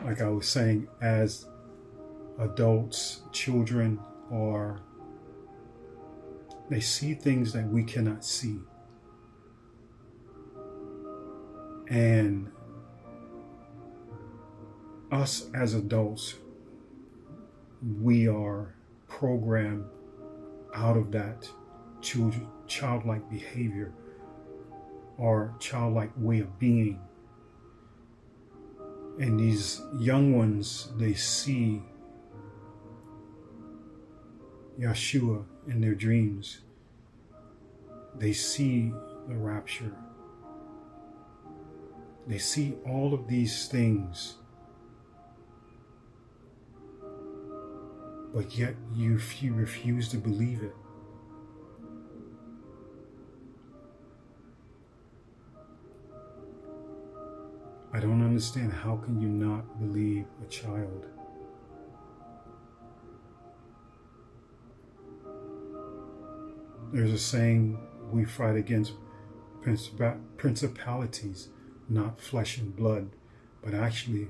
like I was saying, as adults, children they see things that we cannot see. And us as adults, we are programmed out of that childlike behavior or childlike way of being. And these young ones, they see Yeshua in their dreams. They see the rapture. They see all of these things. But yet you refuse to believe it. I don't understand, how can you not believe a child? There's a saying, we fight against principalities, not flesh and blood. But actually,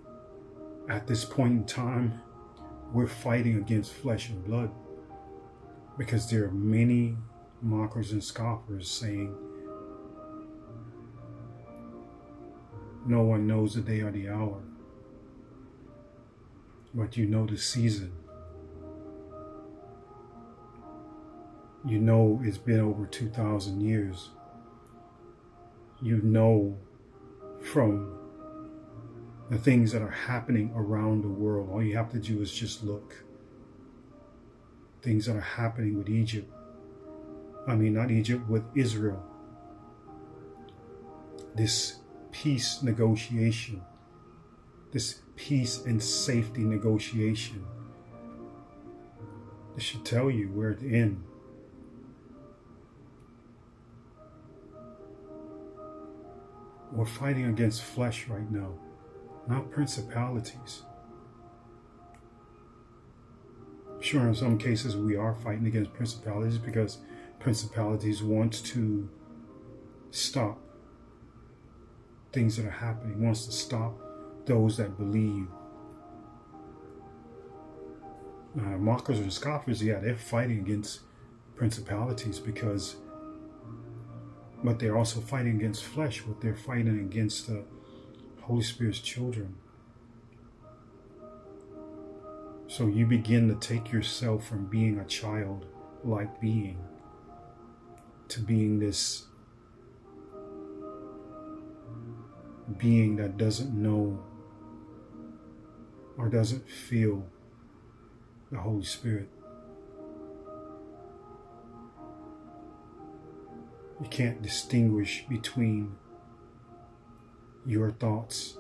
at this point in time, we're fighting against flesh and blood, because there are many mockers and scoffers saying, no one knows the day or the hour, but you know the season. You know it's been over 2,000 years. You know from the things that are happening around the world. All you have to do is just look. Things that are happening with Egypt. I mean, not Egypt, with Israel. This peace negotiation. This peace and safety negotiation. This should tell you we're at the end. We're fighting against flesh right now, not principalities. Sure, in some cases we are fighting against principalities because principalities want to stop things that are happening, wants to stop those that believe. Mockers and scoffers, yeah, they're fighting against principalities but they're also fighting against flesh, but they're fighting against the Holy Spirit's children. So you begin to take yourself from being a child-like being to being this being that doesn't know or doesn't feel the Holy Spirit. You can't distinguish between your thoughts,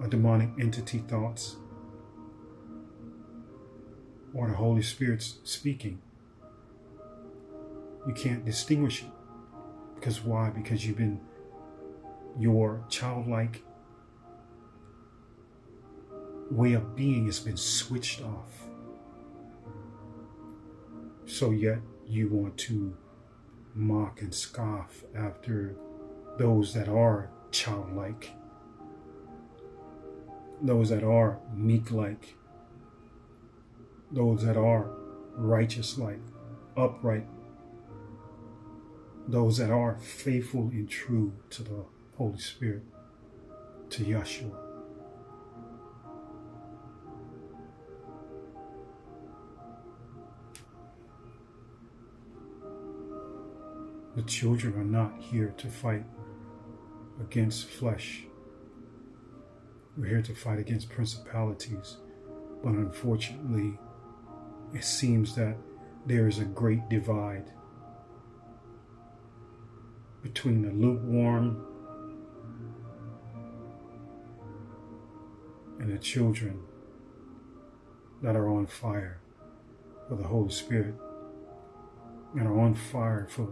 a demonic entity thoughts, or the Holy Spirit's speaking. You can't distinguish it. Because why? Because your childlike way of being has been switched off. So yet you want to mock and scoff after those that are childlike, those that are meek-like, those that are righteous-like, upright, those that are faithful and true to the Holy Spirit, to Yeshua. The children are not here to fight against flesh. We're here to fight against principalities. But unfortunately, it seems that there is a great divide between the lukewarm and the children that are on fire for the Holy Spirit and are on fire for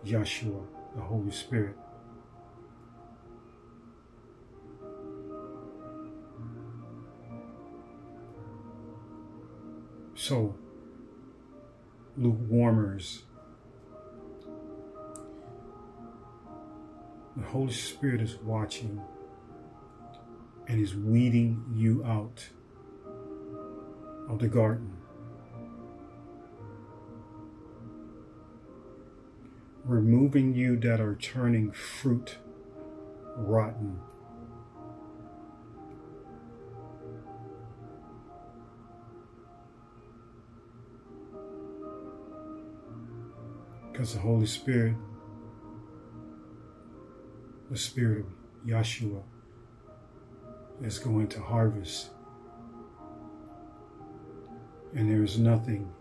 Yeshua, the Holy Spirit. So, lukewarmers, the Holy Spirit is watching and is weeding you out of the garden. Removing you that are turning fruit rotten. Because the Holy Spirit, the Spirit of Yeshua, is going to harvest. And there is nothing,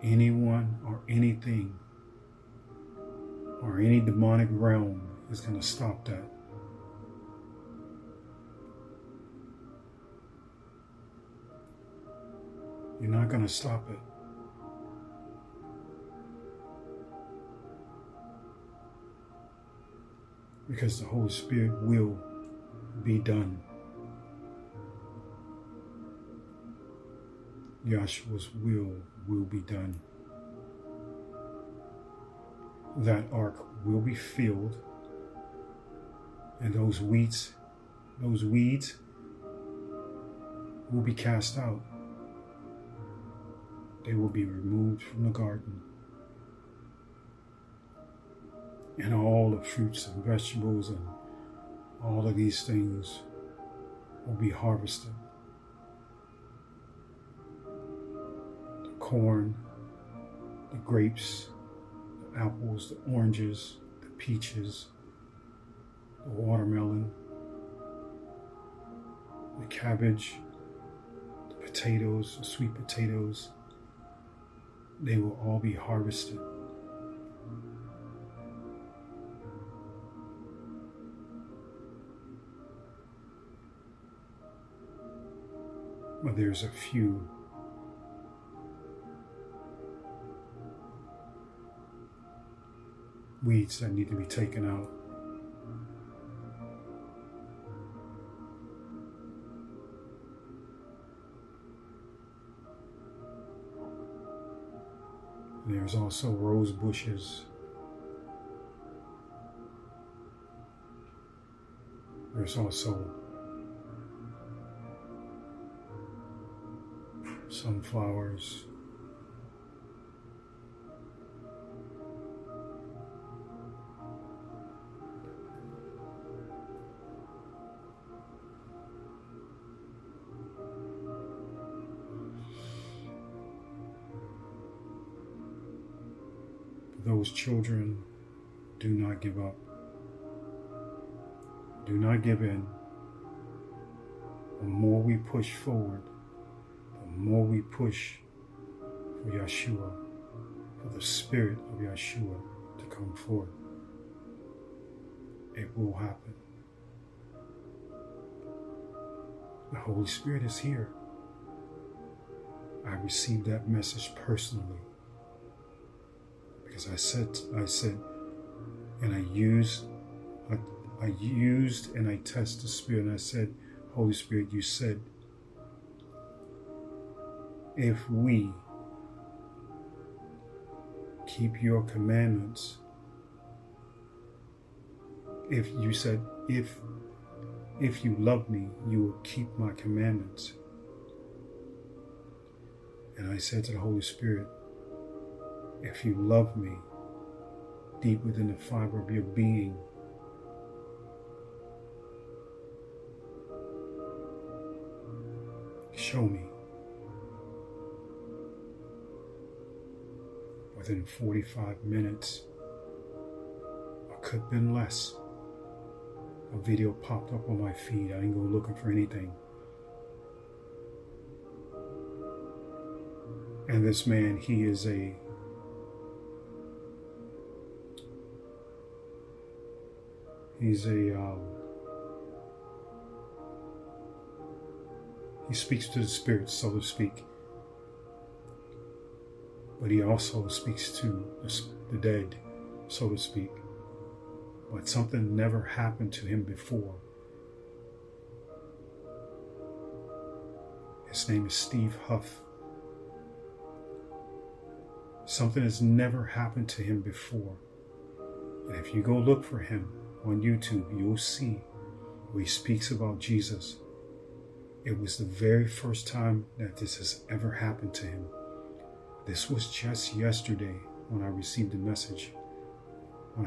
anyone or anything, or any demonic realm is going to stop that. You're not going to stop it. Because the Holy Spirit will be done. Yeshua's will be done. That ark will be filled, and those weeds will be cast out. They will be removed from the garden. And all the fruits and vegetables and all of these things will be harvested. The corn, the grapes, the apples, the oranges, the peaches, the watermelon, the cabbage, the potatoes, the sweet potatoes, they will all be harvested. But there's a few weeds that need to be taken out. There's also rose bushes. There's also sunflowers. Those children, do not give up. Do not give in. The more we push forward, the more we push for Yeshua, for the Spirit of Yeshua to come forth, it will happen. The Holy Spirit is here. I received that message personally. Because I said, and I used and I tested the Spirit, and I said, Holy Spirit, you said, if we keep your commandments, if you said, if you love me, you will keep my commandments. And I said to the Holy Spirit, if you love me deep within the fiber of your being, show me. Within 45 minutes, or could have been less, a video popped up on my feed. I didn't go looking for anything. And this man, he speaks to the spirits, so to speak. But he also speaks to the dead, so to speak. But something never happened to him before. His name is Steve Huff. Something has never happened to him before. And if you go look for him on YouTube, you'll see where he speaks about Jesus It was the very first time that this has ever happened to him. This was just yesterday when I received the message. When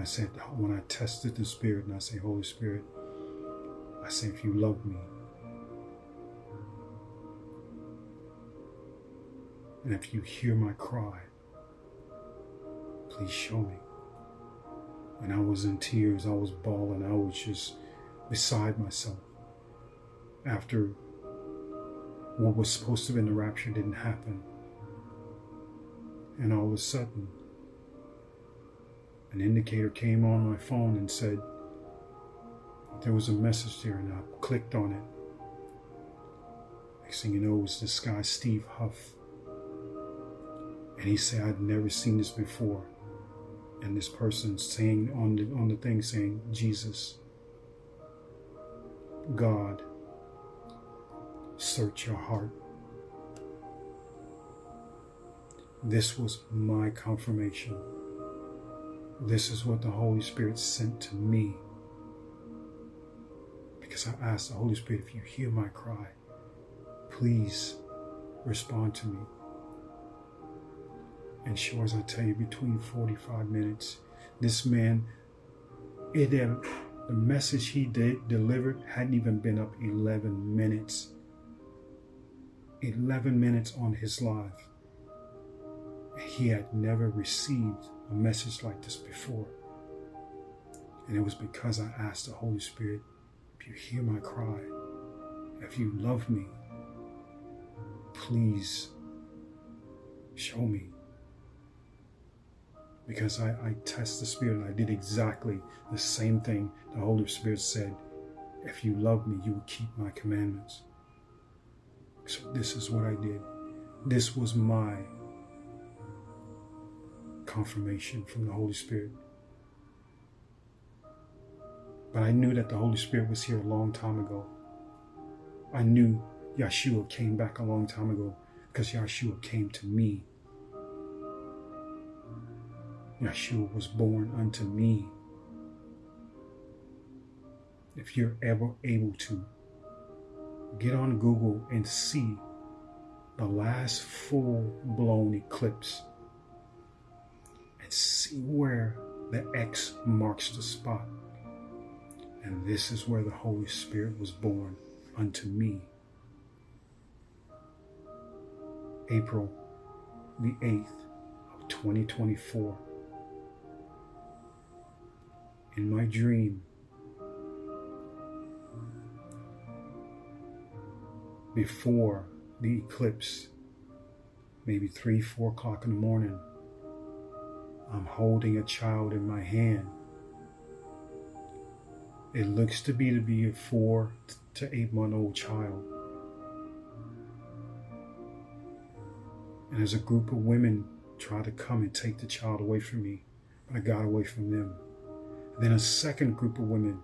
I tested the Spirit and I say, Holy Spirit, I say, if you love me, and if you hear my cry, please show me. And I was in tears, I was bawling, I was just beside myself. After what was supposed to have been the rapture didn't happen. And all of a sudden, an indicator came on my phone and said there was a message there, and I clicked on it. Next thing you know, it was this guy, Steve Huff. And he said, I'd never seen this before. And this person saying on the thing saying, Jesus, God, search your heart. This was my confirmation. This is what the Holy Spirit sent to me. Because I asked the Holy Spirit, if you hear my cry, please respond to me. And sure as I tell you, between 45 minutes, this man, the message he delivered hadn't even been up 11 minutes. 11 minutes on his live. He had never received a message like this before. And it was because I asked the Holy Spirit, if you hear my cry, if you love me, please show me. Because I test the Spirit, and I did exactly the same thing the Holy Spirit said. If you love me, you will keep my commandments. So this is what I did. This was my confirmation from the Holy Spirit. But I knew that the Holy Spirit was here a long time ago. I knew Yeshua came back a long time ago because Yeshua came to me. Yeshua was born unto me. If you're ever able to, get on Google and see the last full-blown eclipse and see where the X marks the spot. And this is where the Holy Spirit was born unto me. April the 8th of 2024. In my dream, before the eclipse, maybe 3-4 o'clock in the morning, I'm holding a child in my hand. It looks to be a 4 to 8 month old child. And as a group of women tried to come and take the child away from me, but I got away from them. Then a second group of women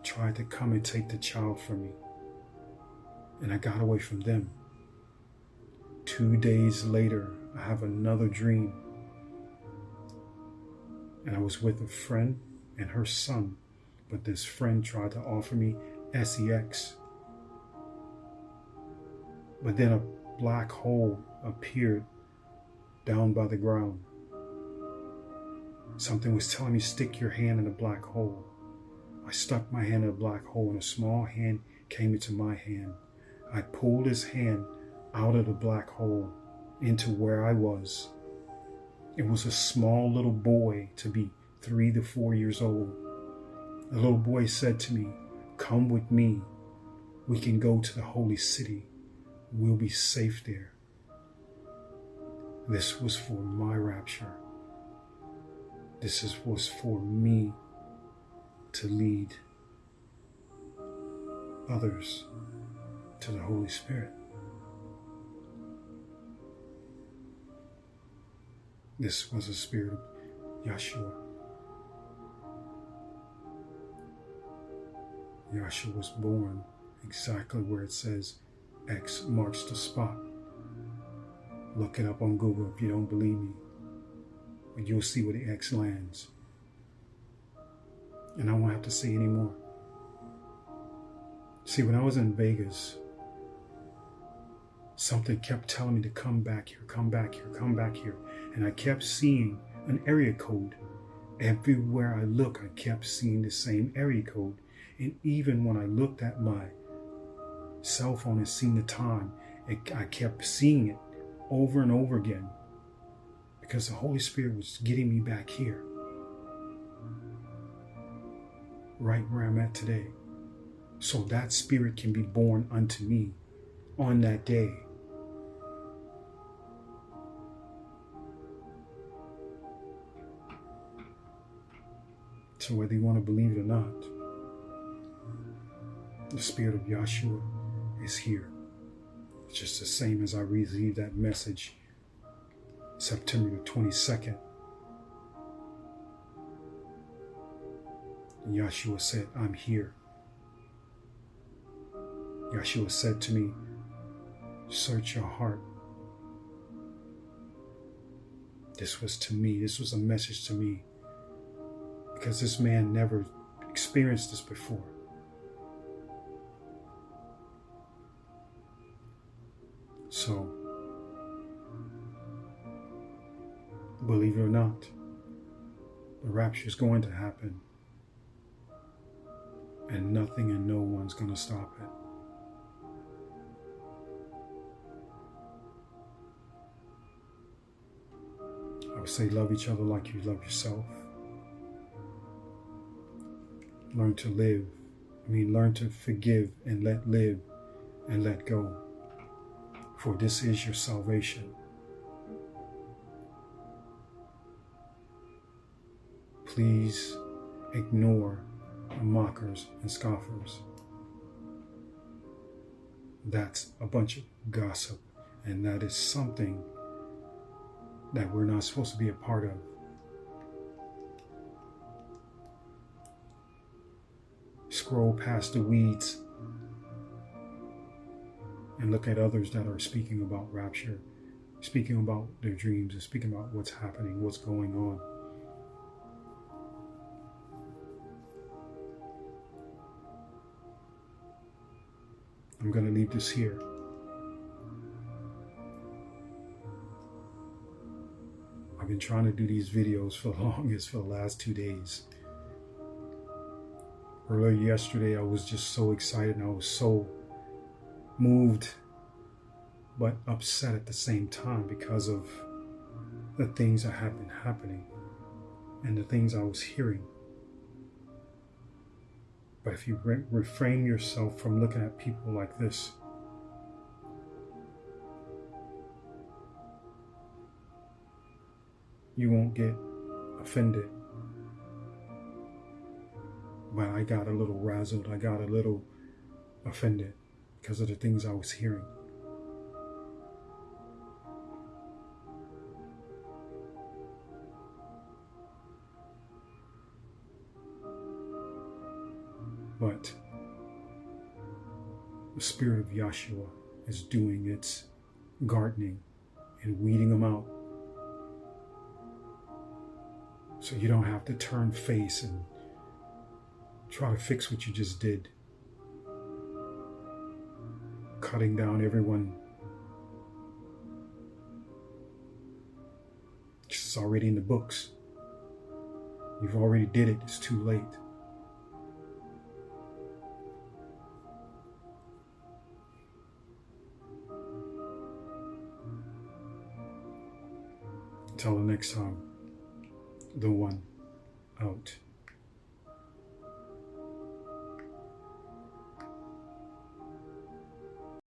tried to come and take the child from me, and I got away from them. 2 days later, I have another dream, and I was with a friend and her son, but this friend tried to offer me sex. But then a black hole appeared down by the ground. Something was telling me, stick your hand in the black hole. I stuck my hand in a black hole, and a small hand came into my hand. I pulled his hand out of the black hole into where I was. It was a small little boy, to be 3 to 4 years old. The little boy said to me, come with me. We can go to the holy city. We'll be safe there. This was for my rapture. This was for me to lead others to the Holy Spirit. This was the Spirit of Yeshua. Yeshua was born exactly where it says X marks the spot. Look it up on Google if you don't believe me. But you'll see where the X lands. And I won't have to say any more. See, when I was in Vegas, something kept telling me to come back here, come back here, come back here. And I kept seeing an area code. Everywhere I look, I kept seeing the same area code. And even when I looked at my cell phone and seen the time, I kept seeing it over and over again, because the Holy Spirit was getting me back here, right where I'm at today, so that Spirit can be born unto me on that day. So whether you want to believe it or not, the Spirit of Yeshua is here. It's just the same as I received that message September the 22nd. And Yeshua said, I'm here. Yeshua said to me, search your heart. This was to me. This was a message to me, because this man never experienced this before. So, believe it or not, the rapture is going to happen, and nothing and no one's going to stop it. I would say love each other like you love yourself. Learn to live. Learn to forgive and let live and let go. For this is your salvation. Please ignore the mockers and scoffers. That's a bunch of gossip, and that is something that we're not supposed to be a part of. Scroll past the weeds and look at others that are speaking about rapture, speaking about their dreams, and speaking about what's happening, what's going on. I'm going to leave this here. I've been trying to do these videos for the last 2 days. Earlier yesterday, I was just so excited, and I was so moved, but upset at the same time, because of the things that have been happening and the things I was hearing. But if you refrain yourself from looking at people like this, you won't get offended. But I got a little razzled, I got a little offended because of the things I was hearing. But the Spirit of Yeshua is doing its gardening and weeding them out. So you don't have to turn face and try to fix what you just did. Cutting down everyone. It's already in the books. You've already did it. It's too late. Until the next time, the one out.